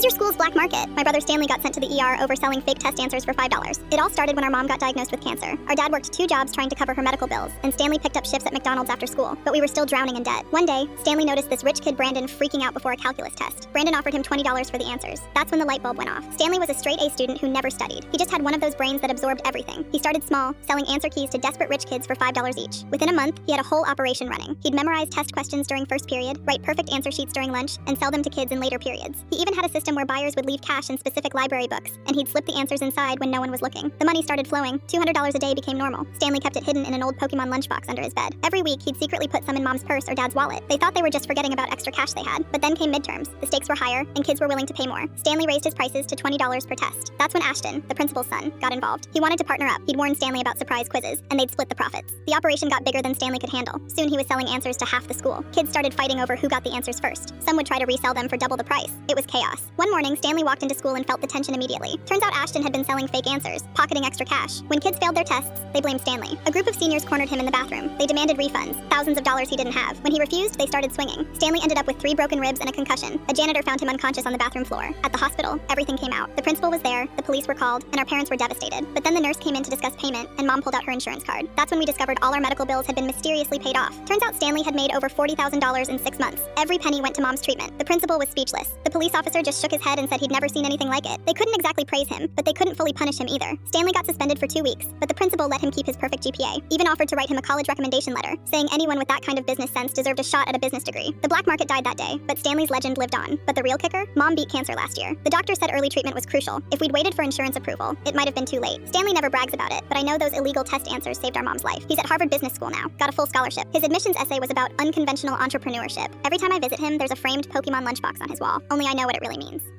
was your school's black market? My brother Stanley got sent to the ER over selling fake test answers for $5. It all started when our mom got diagnosed with cancer. Our dad worked 2 jobs trying to cover her medical bills, and Stanley picked up shifts at McDonald's after school, but we were still drowning in debt. One day, Stanley noticed this rich kid Brandon freaking out before a calculus test. Brandon offered him $20 for the answers. That's when the light bulb went off. Stanley was a straight A student who never studied. He just had one of those brains that absorbed everything. He started small, selling answer keys to desperate rich kids for $5 each. Within a month, he had a whole operation running. He'd memorize test questions during first period, write perfect answer sheets during lunch, and sell them to kids in later periods. He even had a system where buyers would leave cash in specific library books, and he'd slip the answers inside when no one was looking. The money started flowing. $200 a day became normal. Stanley kept it hidden in an old Pokemon lunchbox under his bed. Every week, he'd secretly put some in mom's purse or dad's wallet. They thought they were just forgetting about extra cash they had. But then came midterms. The stakes were higher, and kids were willing to pay more. Stanley raised his prices to $20 per test. That's when Ashton, the principal's son, got involved. He wanted to partner up. He'd warned Stanley about surprise quizzes, and they'd split the profits. The operation got bigger than Stanley could handle. Soon he was selling answers to half the school. Kids started fighting over who got the answers first. Some would try to resell them for double the price. It was chaos. One morning, Stanley walked into school and felt the tension immediately. Turns out Ashton had been selling fake answers, pocketing extra cash. When kids failed their tests, they blamed Stanley. A group of seniors cornered him in the bathroom. They demanded refunds, thousands of dollars he didn't have. When he refused, they started swinging. Stanley ended up with 3 broken ribs and a concussion. A janitor found him unconscious on the bathroom floor. At the hospital, everything came out. The principal was there, the police were called, and our parents were devastated. But then the nurse came in to discuss payment, and mom pulled out her insurance card. That's when we discovered all our medical bills had been mysteriously paid off. Turns out Stanley had made over $40,000 in 6 months. Every penny went to mom's treatment. The principal was speechless. The police officer just shook his head and said he'd never seen anything like it. They couldn't exactly praise him, but they couldn't fully punish him either. Stanley got suspended for 2 weeks, but the principal let him keep his perfect GPA, even offered to write him a college recommendation letter, saying anyone with that kind of business sense deserved a shot at a business degree. The black market died that day, but Stanley's legend lived on. But the real kicker? Mom beat cancer last year. The doctor said early treatment was crucial. If we'd waited for insurance approval, it might have been too late. Stanley never brags about it, but I know those illegal test answers saved our mom's life. He's at Harvard Business School now, got a full scholarship. His admissions essay was about unconventional entrepreneurship. Every time I visit him, there's a framed Pokemon lunchbox on his wall. Only I know what it really means.